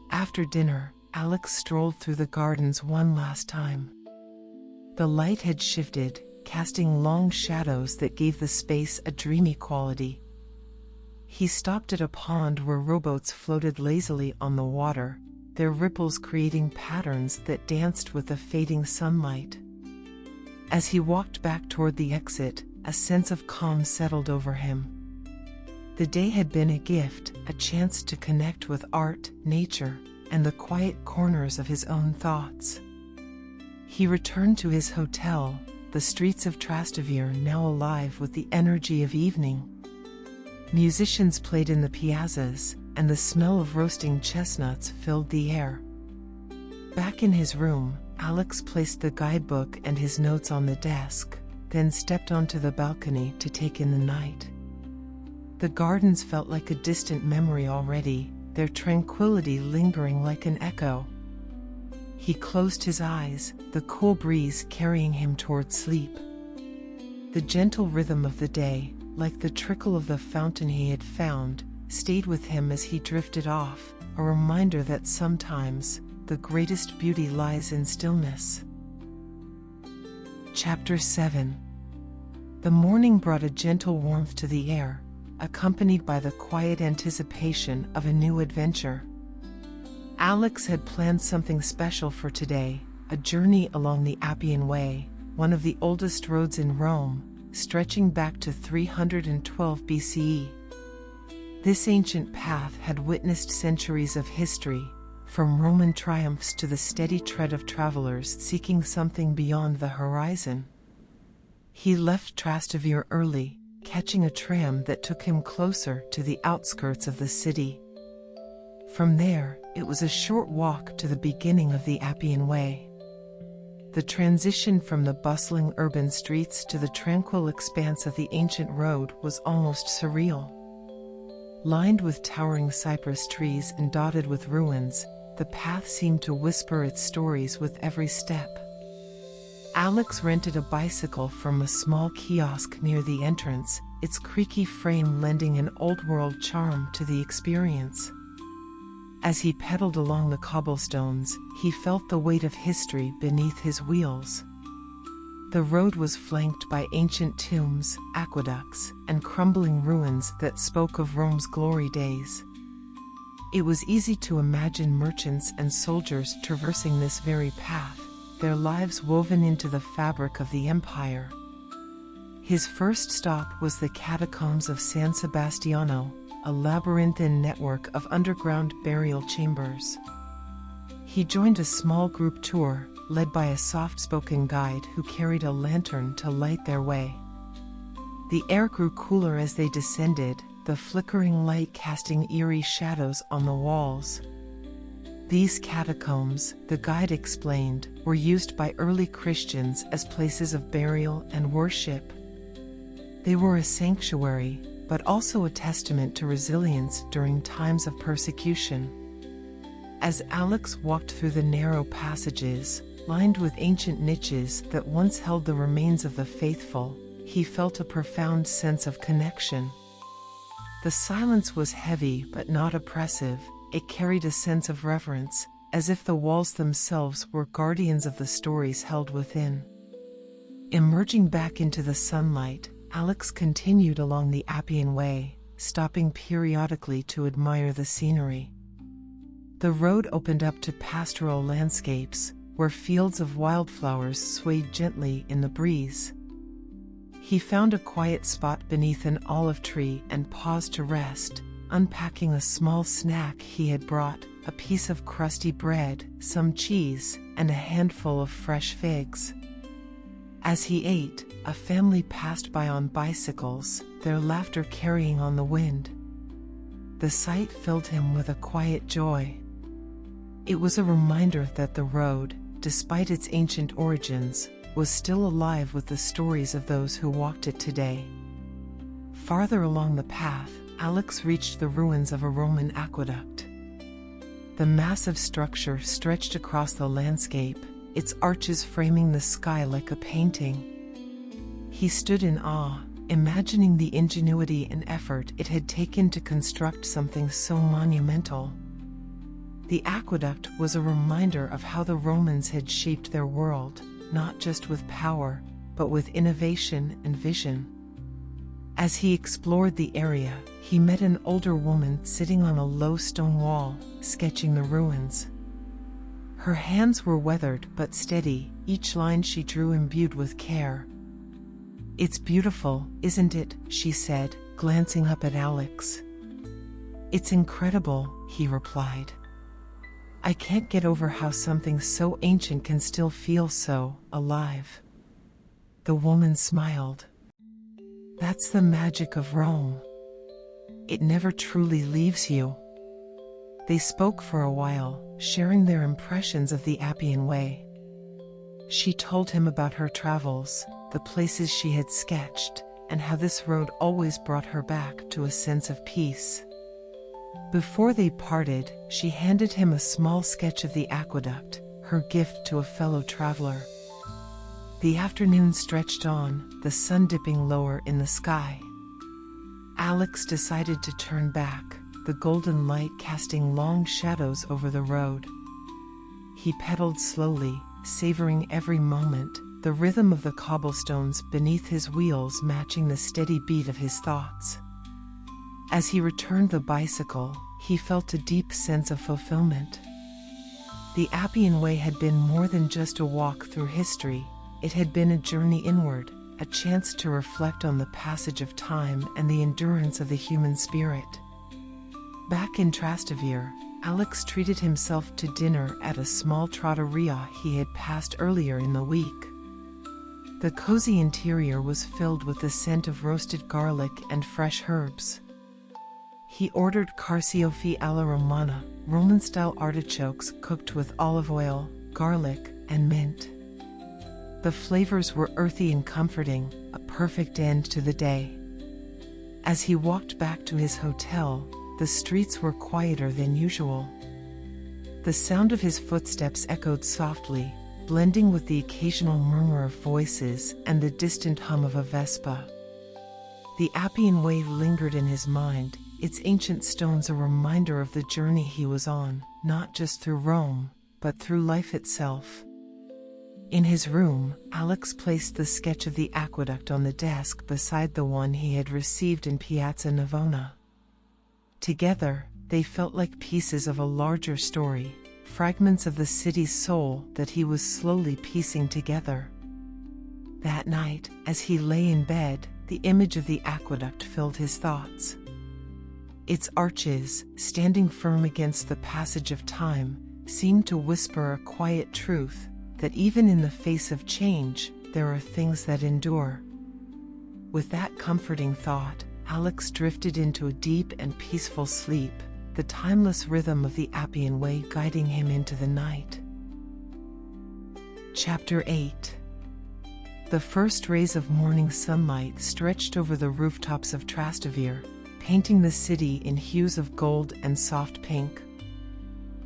After dinner, Alex strolled through the gardens one last time. The light had shifted, casting long shadows that gave the space a dreamy quality. He stopped at a pond where rowboats floated lazily on the water, their ripples creating patterns that danced with the fading sunlight. As he walked back toward the exit, a sense of calm settled over him. The day had been a gift, a chance to connect with art, nature, and the quiet corners of his own thoughts. He returned to his hotel, the streets of Trastevere now alive with the energy of evening. Musicians played in the piazzas, and the smell of roasting chestnuts filled the air. Back in his room, Alex placed the guidebook and his notes on the desk, then stepped onto the balcony to take in the night. The gardens felt like a distant memory already, their tranquility lingering like an echo. He closed his eyes, the cool breeze carrying him toward sleep. The gentle rhythm of the day, like the trickle of the fountain he had found, stayed with him as he drifted off, a reminder that sometimes the greatest beauty lies in stillness. Chapter 7. The morning brought a gentle warmth to the air, accompanied by the quiet anticipation of a new adventure. Alex had planned something special for today, a journey along the Appian Way, one of the oldest roads in Rome, stretching back to 312 BCE. This ancient path had witnessed centuries of history, from Roman triumphs to the steady tread of travelers seeking something beyond the horizon. He left Trastevere early, catching a tram that took him closer to the outskirts of the city. From there, it was a short walk to the beginning of the Appian Way. The transition from the bustling urban streets to the tranquil expanse of the ancient road was almost surreal. Lined with towering cypress trees and dotted with ruins, the path seemed to whisper its stories with every step. Alex rented a bicycle from a small kiosk near the entrance, its creaky frame lending an old-world charm to the experience. As he pedaled along the cobblestones, he felt the weight of history beneath his wheels. The road was flanked by ancient tombs, aqueducts, and crumbling ruins that spoke of Rome's glory days. It was easy to imagine merchants and soldiers traversing this very path, their lives woven into the fabric of the empire. His first stop was the catacombs of San Sebastiano, a labyrinthine network of underground burial chambers. He joined a small group tour, led by a soft-spoken guide who carried a lantern to light their way. The air grew cooler as they descended, the flickering light casting eerie shadows on the walls. These catacombs, the guide explained, were used by early Christians as places of burial and worship. They were a sanctuary, but also a testament to resilience during times of persecution. As Alex walked through the narrow passages, lined with ancient niches that once held the remains of the faithful, he felt a profound sense of connection. The silence was heavy but not oppressive. It carried a sense of reverence, as if the walls themselves were guardians of the stories held within. Emerging back into the sunlight, Alex continued along the Appian Way, stopping periodically to admire the scenery. The road opened up to pastoral landscapes, where fields of wildflowers swayed gently in the breeze. He found a quiet spot beneath an olive tree and paused to rest, unpacking a small snack he had brought, a piece of crusty bread, some cheese, and a handful of fresh figs. As he ate, a family passed by on bicycles, their laughter carrying on the wind. The sight filled him with a quiet joy. It was a reminder that the road, despite its ancient origins, was still alive with the stories of those who walked it today. Farther along the path, Alex reached the ruins of a Roman aqueduct. The massive structure stretched across the landscape, its arches framing the sky like a painting. He stood in awe, imagining the ingenuity and effort it had taken to construct something so monumental. The aqueduct was a reminder of how the Romans had shaped their world, not just with power, but with innovation and vision. As he explored the area, he met an older woman sitting on a low stone wall, sketching the ruins. Her hands were weathered but steady, each line she drew imbued with care. "It's beautiful, isn't it?" she said, glancing up at Alex. "It's incredible," he replied. "I can't get over how something so ancient can still feel so alive." The woman smiled. "That's the magic of Rome. It never truly leaves you." They spoke for a while, sharing their impressions of the Appian Way. She told him about her travels, the places she had sketched, and how this road always brought her back to a sense of peace. Before they parted, she handed him a small sketch of the aqueduct, her gift to a fellow traveler. The afternoon stretched on, the sun dipping lower in the sky. Alex decided to turn back, the golden light casting long shadows over the road. He pedaled slowly, savoring every moment, the rhythm of the cobblestones beneath his wheels matching the steady beat of his thoughts. As he returned the bicycle, he felt a deep sense of fulfillment. The Appian Way had been more than just a walk through history. It had been a journey inward, a chance to reflect on the passage of time and the endurance of the human spirit. Back in Trastevere, Alex treated himself to dinner at a small trattoria he had passed earlier in the week. The cozy interior was filled with the scent of roasted garlic and fresh herbs. He ordered carciofi alla romana, Roman-style artichokes cooked with olive oil, garlic, and mint. The flavors were earthy and comforting, a perfect end to the day. As he walked back to his hotel, the streets were quieter than usual. The sound of his footsteps echoed softly, blending with the occasional murmur of voices and the distant hum of a Vespa. The Appian Way lingered in his mind, its ancient stones a reminder of the journey he was on, not just through Rome, but through life itself. In his room, Alex placed the sketch of the aqueduct on the desk beside the one he had received in Piazza Navona. Together, they felt like pieces of a larger story, fragments of the city's soul that he was slowly piecing together. That night, as he lay in bed, the image of the aqueduct filled his thoughts. Its arches, standing firm against the passage of time, seemed to whisper a quiet truth, that even in the face of change, there are things that endure. With that comforting thought, Alex drifted into a deep and peaceful sleep, the timeless rhythm of the Appian Way guiding him into the night. Chapter 8. The first rays of morning sunlight stretched over the rooftops of Trastevere, painting the city in hues of gold and soft pink.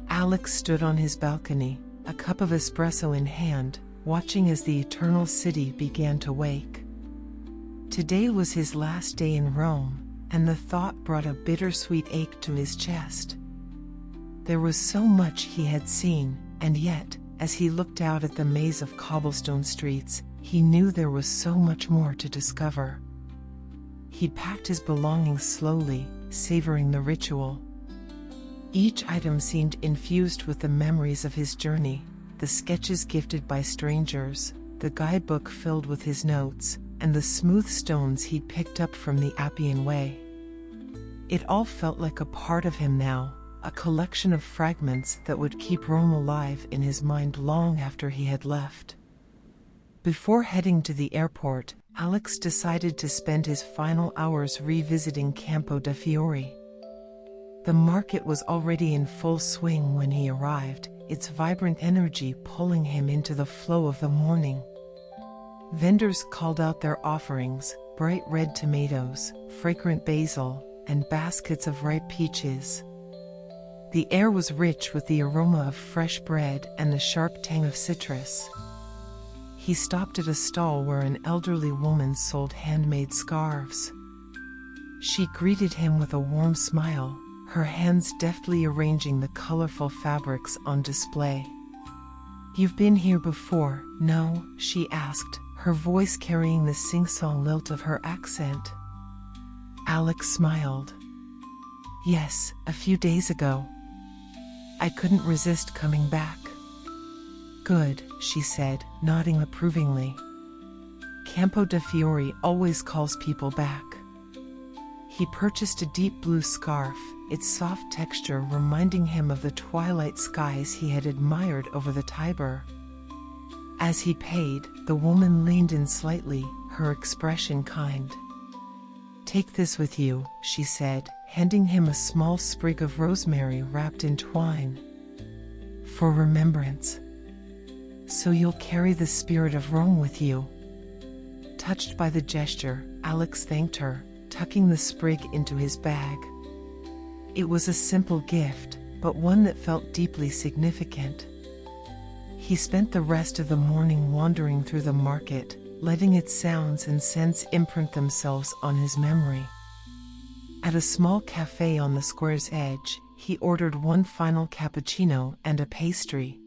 Alex stood on his balcony, a cup of espresso in hand, watching as the eternal city began to wake. Today was his last day in Rome, and the thought brought a bittersweet ache to his chest. There was so much he had seen, and yet, as he looked out at the maze of cobblestone streets, he knew there was so much more to discover. He packed his belongings slowly, savoring the ritual. Each item seemed infused with the memories of his journey, the sketches gifted by strangers, the guidebook filled with his notes, and the smooth stones he'd picked up from the Appian Way. It all felt like a part of him now, a collection of fragments that would keep Rome alive in his mind long after he had left. Before heading to the airport, Alex decided to spend his final hours revisiting Campo de' Fiori. The market was already in full swing when he arrived, its vibrant energy pulling him into the flow of the morning. Vendors called out their offerings, bright red tomatoes, fragrant basil, and baskets of ripe peaches. The air was rich with the aroma of fresh bread and the sharp tang of citrus. He stopped at a stall where an elderly woman sold handmade scarves. She greeted him with a warm smile, her hands deftly arranging the colorful fabrics on display. "You've been here before, no?" she asked, her voice carrying the sing-song lilt of her accent. Alex smiled. "Yes, a few days ago. I couldn't resist coming back." "Good," she said, nodding approvingly. Campo de' Fiori always calls people back. He purchased a deep blue scarf, its soft texture reminding him of the twilight skies he had admired over the Tiber. As he paid, the woman leaned in slightly, her expression kind. "Take this with you," she said, handing him a small sprig of rosemary wrapped in twine. "For remembrance. So you'll carry the spirit of Rome with you." Touched by the gesture, Alex thanked her, tucking the sprig into his bag. It was a simple gift, but one that felt deeply significant. He spent the rest of the morning wandering through the market, letting its sounds and scents imprint themselves on his memory. At a small cafe on the square's edge, he ordered one final cappuccino and a pastry.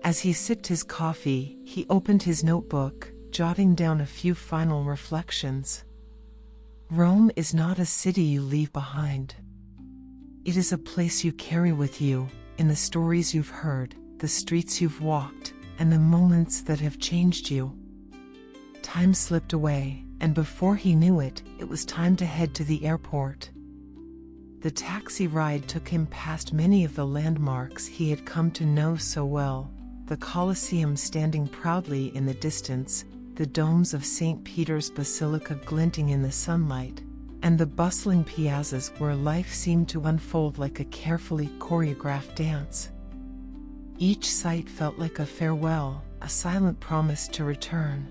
As he sipped his coffee, he opened his notebook, jotting down a few final reflections. Rome is not a city you leave behind. It is a place you carry with you, in the stories you've heard, the streets you've walked, and the moments that have changed you. Time slipped away, and before he knew it, it was time to head to the airport. The taxi ride took him past many of the landmarks he had come to know so well, the Colosseum standing proudly in the distance, the domes of St. Peter's Basilica glinting in the sunlight, and the bustling piazzas where life seemed to unfold like a carefully choreographed dance. Each sight felt like a farewell, a silent promise to return.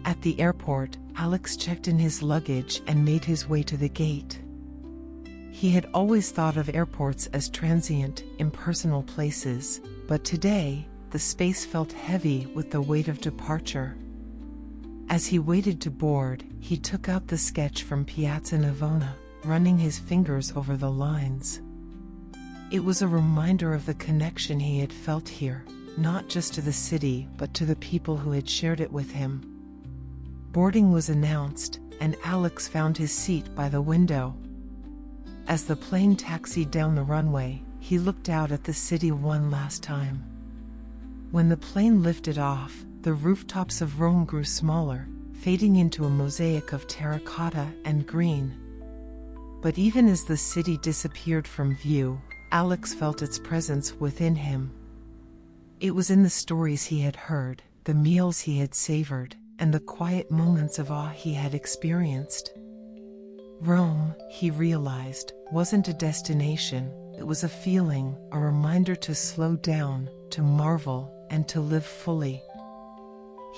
At the airport, Alex checked in his luggage and made his way to the gate. He had always thought of airports as transient, impersonal places, but today, the space felt heavy with the weight of departure. As he waited to board, he took out the sketch from Piazza Navona, running his fingers over the lines. It was a reminder of the connection he had felt here, not just to the city but to the people who had shared it with him. Boarding was announced, and Alex found his seat by the window. As the plane taxied down the runway, he looked out at the city one last time. When the plane lifted off, the rooftops of Rome grew smaller, fading into a mosaic of terracotta and green. But even as the city disappeared from view, Alex felt its presence within him. It was in the stories he had heard, the meals he had savored, and the quiet moments of awe he had experienced. Rome, he realized, wasn't a destination, it was a feeling, a reminder to slow down, to marvel, and to live fully.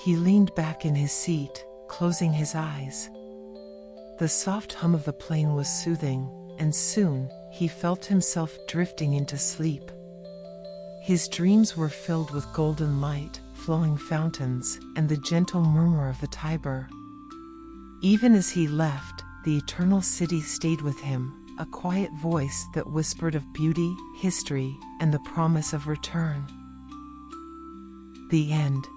He leaned back in his seat, closing his eyes. The soft hum of the plane was soothing, and soon, he felt himself drifting into sleep. His dreams were filled with golden light, flowing fountains, and the gentle murmur of the Tiber. Even as he left, the eternal city stayed with him, a quiet voice that whispered of beauty, history, and the promise of return. The end.